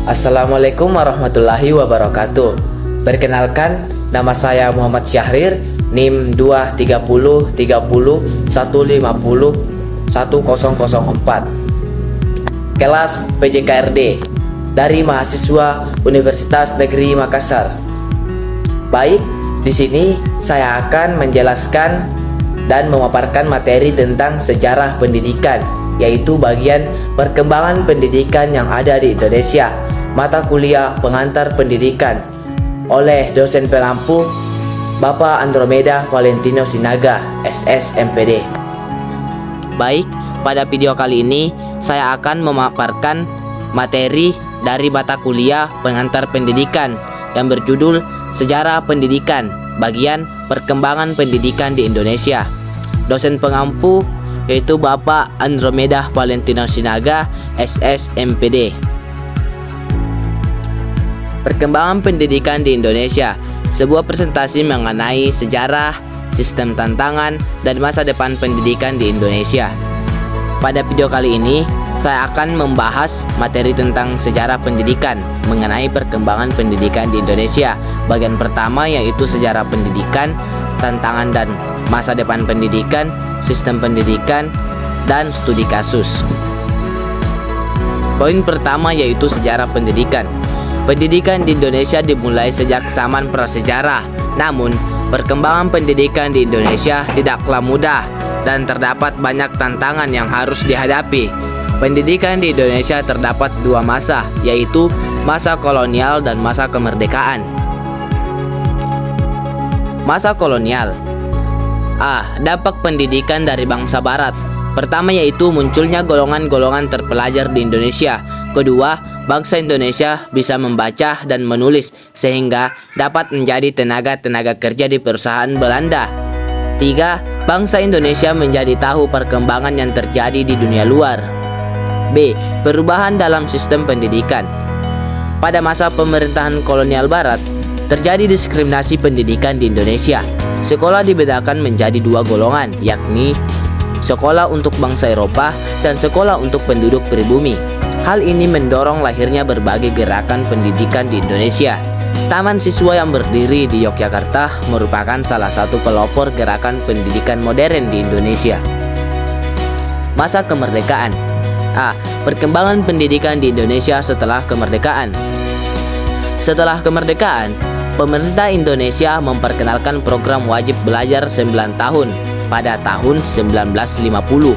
Assalamualaikum warahmatullahi wabarakatuh. Perkenalkan, nama saya Muhammad Syahrir, NIM 23030150104. Kelas PJKRD dari mahasiswa Universitas Negeri Makassar. Baik, di sini saya akan menjelaskan dan memaparkan materi tentang sejarah pendidikan, yaitu bagian perkembangan pendidikan yang ada di Indonesia, mata kuliah pengantar pendidikan, oleh dosen pengampu Bapak Andromeda Valentino Sinaga, SS MPD. Baik, pada video kali ini saya akan memaparkan materi dari mata kuliah pengantar pendidikan yang berjudul Sejarah Pendidikan, bagian perkembangan pendidikan di Indonesia. Dosen pengampu yaitu Bapak Andromeda Valentino Sinaga, SS MPD. Perkembangan pendidikan di Indonesia, sebuah presentasi mengenai sejarah, sistem tantangan, dan masa depan pendidikan di Indonesia. Pada video kali ini, saya akan membahas materi tentang sejarah pendidikan mengenai perkembangan pendidikan di Indonesia. Bagian pertama yaitu sejarah pendidikan, tantangan dan masa depan pendidikan, sistem pendidikan, dan studi kasus. Poin pertama yaitu sejarah pendidikan. Pendidikan di Indonesia dimulai sejak zaman prasejarah. Namun, perkembangan pendidikan di Indonesia tidaklah mudah dan terdapat banyak tantangan yang harus dihadapi. Pendidikan di Indonesia terdapat dua masa, yaitu masa kolonial dan masa kemerdekaan. Masa kolonial. Dampak pendidikan dari bangsa barat. Pertama yaitu munculnya golongan-golongan terpelajar di Indonesia. Kedua, bangsa Indonesia bisa membaca dan menulis sehingga dapat menjadi tenaga kerja di perusahaan Belanda. Tiga, bangsa Indonesia menjadi tahu perkembangan yang terjadi di dunia luar. B. Perubahan dalam sistem pendidikan. Pada masa pemerintahan kolonial barat, terjadi diskriminasi pendidikan di Indonesia. Sekolah dibedakan menjadi dua golongan, yakni sekolah untuk bangsa Eropa dan sekolah untuk penduduk pribumi. Hal ini mendorong lahirnya berbagai gerakan pendidikan di Indonesia. Taman Siswa yang berdiri di Yogyakarta merupakan salah satu pelopor gerakan pendidikan modern di Indonesia. Masa kemerdekaan. Perkembangan pendidikan di Indonesia setelah kemerdekaan. Setelah kemerdekaan, pemerintah Indonesia memperkenalkan program wajib belajar 9 tahun pada tahun 1950.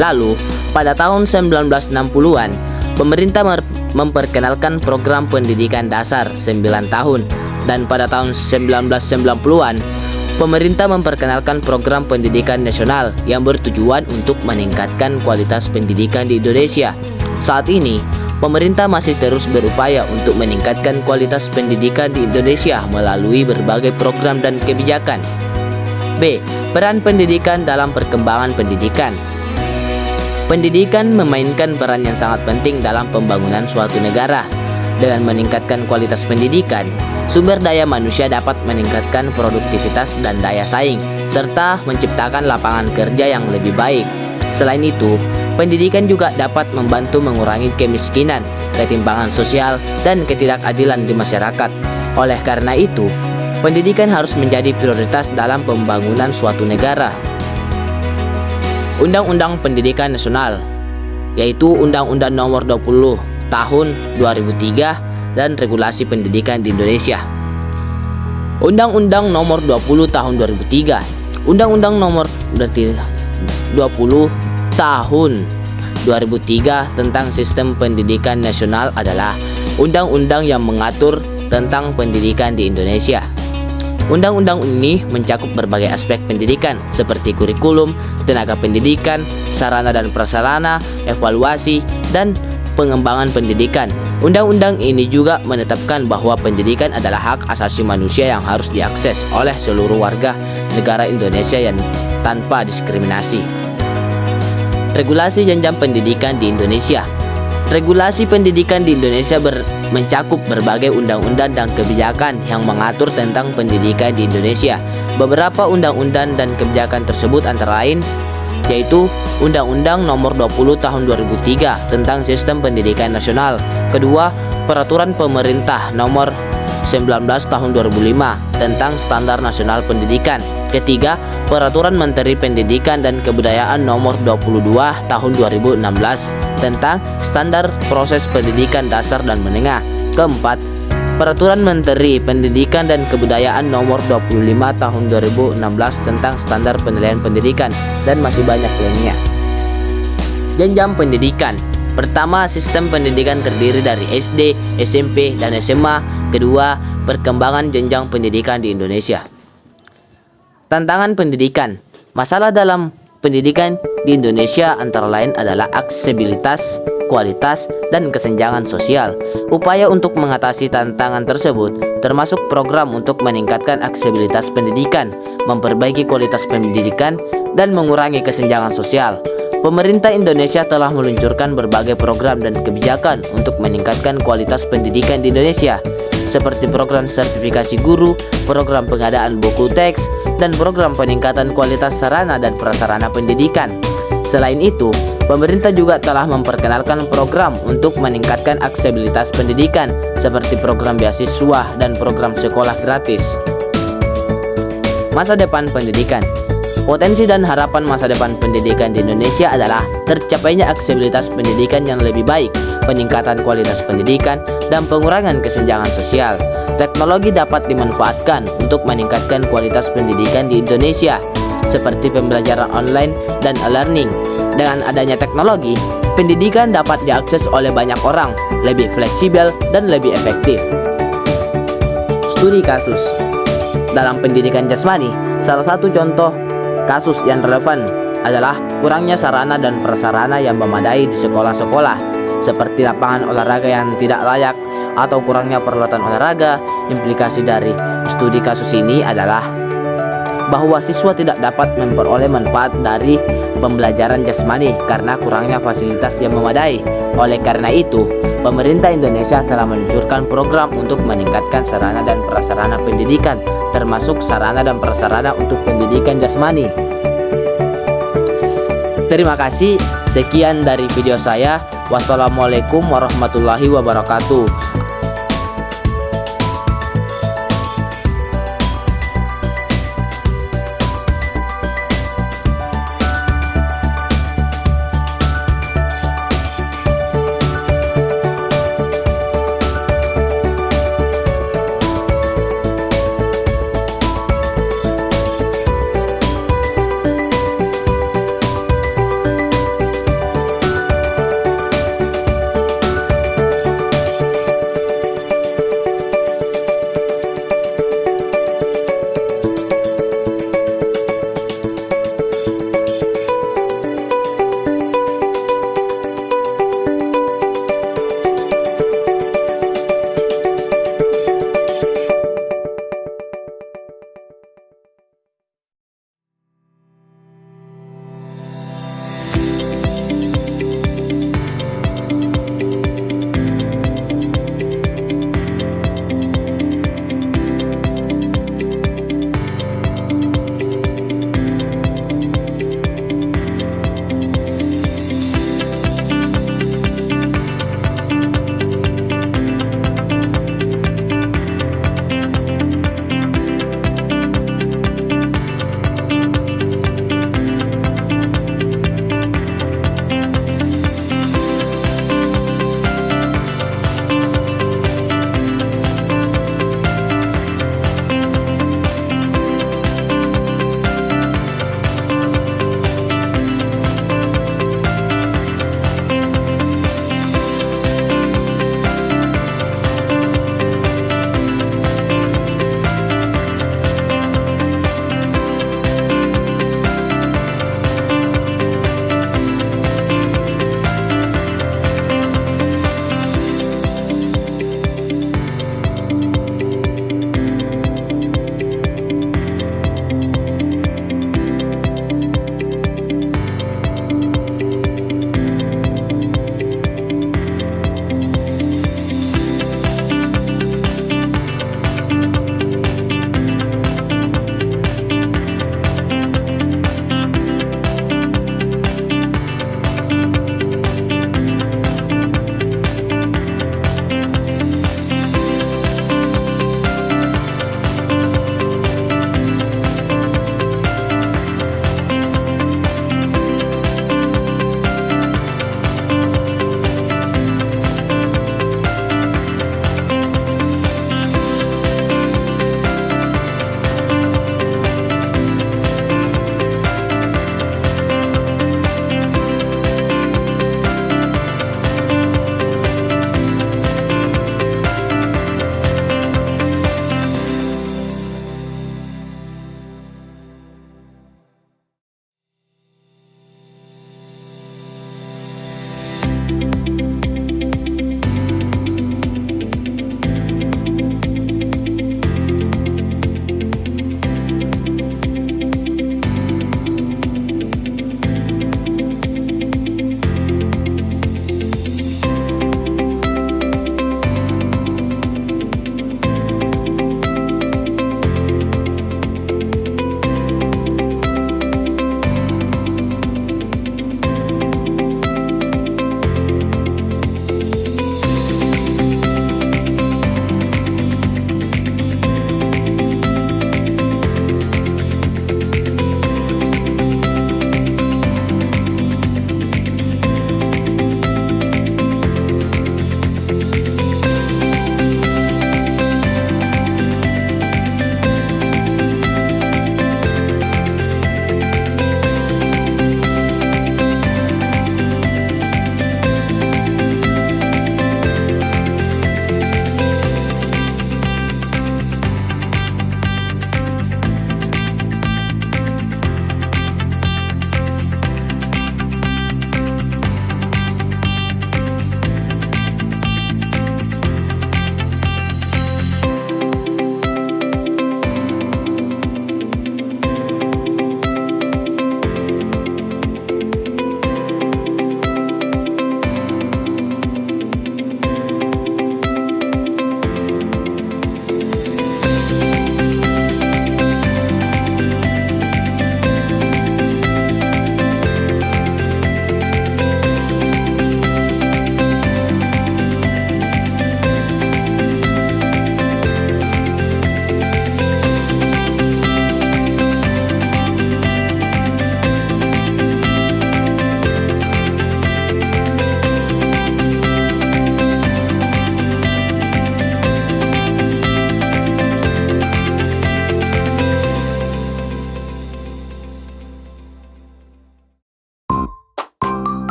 Lalu, pada tahun 1960-an, pemerintah memperkenalkan program pendidikan dasar 9 tahun, dan pada tahun 1990-an, pemerintah memperkenalkan program pendidikan nasional yang bertujuan untuk meningkatkan kualitas pendidikan di Indonesia. Saat ini, pemerintah masih terus berupaya untuk meningkatkan kualitas pendidikan di Indonesia melalui berbagai program dan kebijakan. B. Peran pendidikan dalam perkembangan pendidikan. Pendidikan memainkan peran yang sangat penting dalam pembangunan suatu negara. Dengan meningkatkan kualitas pendidikan, sumber daya manusia dapat meningkatkan produktivitas dan daya saing, serta menciptakan lapangan kerja yang lebih baik. Selain itu, pendidikan juga dapat membantu mengurangi kemiskinan, ketimpangan sosial, dan ketidakadilan di masyarakat. Oleh karena itu, pendidikan harus menjadi prioritas dalam pembangunan suatu negara. Undang-Undang Pendidikan Nasional, yaitu Undang-Undang Nomor 20 Tahun 2003 dan Regulasi Pendidikan di Indonesia. Undang-Undang Nomor 20 Tahun 2003. Undang-Undang Nomor 20 Tahun 2003 tentang Sistem Pendidikan Nasional adalah undang-undang yang mengatur tentang pendidikan di Indonesia. Undang-undang ini mencakup berbagai aspek pendidikan seperti kurikulum, tenaga pendidikan, sarana dan prasarana, evaluasi, dan pengembangan pendidikan. Undang-undang ini juga menetapkan bahwa pendidikan adalah hak asasi manusia yang harus diakses oleh seluruh warga negara Indonesia yang tanpa diskriminasi. Regulasi jenjang pendidikan di Indonesia. Regulasi pendidikan di Indonesia mencakup berbagai undang-undang dan kebijakan yang mengatur tentang pendidikan di Indonesia. Beberapa undang-undang dan kebijakan tersebut antara lain yaitu Undang-Undang Nomor 20 Tahun 2003 tentang Sistem Pendidikan Nasional. Kedua, Peraturan Pemerintah Nomor 19 Tahun 2005 tentang Standar Nasional Pendidikan. Ketiga, Peraturan Menteri Pendidikan dan Kebudayaan Nomor 22 Tahun 2016 tentang Standar Proses Pendidikan Dasar dan Menengah. Keempat, Peraturan Menteri Pendidikan dan Kebudayaan Nomor 25 Tahun 2016 tentang Standar Penilaian Pendidikan, dan masih banyak lainnya. Jenjang pendidikan. Pertama, sistem pendidikan terdiri dari SD, SMP, dan SMA. Kedua, perkembangan jenjang pendidikan di Indonesia. Tantangan pendidikan. Masalah dalam pendidikan di Indonesia antara lain adalah aksesibilitas, kualitas, dan kesenjangan sosial. Upaya untuk mengatasi tantangan tersebut termasuk program untuk meningkatkan aksesibilitas pendidikan, memperbaiki kualitas pendidikan, dan mengurangi kesenjangan sosial. Pemerintah Indonesia telah meluncurkan berbagai program dan kebijakan untuk meningkatkan kualitas pendidikan di Indonesia, seperti program sertifikasi guru, program pengadaan buku teks, dan program peningkatan kualitas sarana dan prasarana pendidikan. Selain itu, pemerintah juga telah memperkenalkan program untuk meningkatkan aksesibilitas pendidikan, seperti program beasiswa dan program sekolah gratis. Masa depan pendidikan. Potensi dan harapan masa depan pendidikan di Indonesia adalah tercapainya aksesibilitas pendidikan yang lebih baik, peningkatan kualitas pendidikan, dan pengurangan kesenjangan sosial. Teknologi dapat dimanfaatkan untuk meningkatkan kualitas pendidikan di Indonesia, seperti pembelajaran online dan e-learning. Dengan adanya teknologi, pendidikan dapat diakses oleh banyak orang, lebih fleksibel dan lebih efektif. Studi kasus. Dalam pendidikan jasmani, salah satu contoh kasus yang relevan adalah kurangnya sarana dan prasarana yang memadai di sekolah-sekolah, seperti lapangan olahraga yang tidak layak atau kurangnya peralatan olahraga. Implikasi dari studi kasus ini adalah bahwa siswa tidak dapat memperoleh manfaat dari pembelajaran jasmani karena kurangnya fasilitas yang memadai. Oleh karena itu, pemerintah Indonesia telah meluncurkan program untuk meningkatkan sarana dan prasarana pendidikan, termasuk sarana dan prasarana untuk pendidikan jasmani. Terima kasih, sekian dari video saya. Wassalamualaikum warahmatullahi wabarakatuh.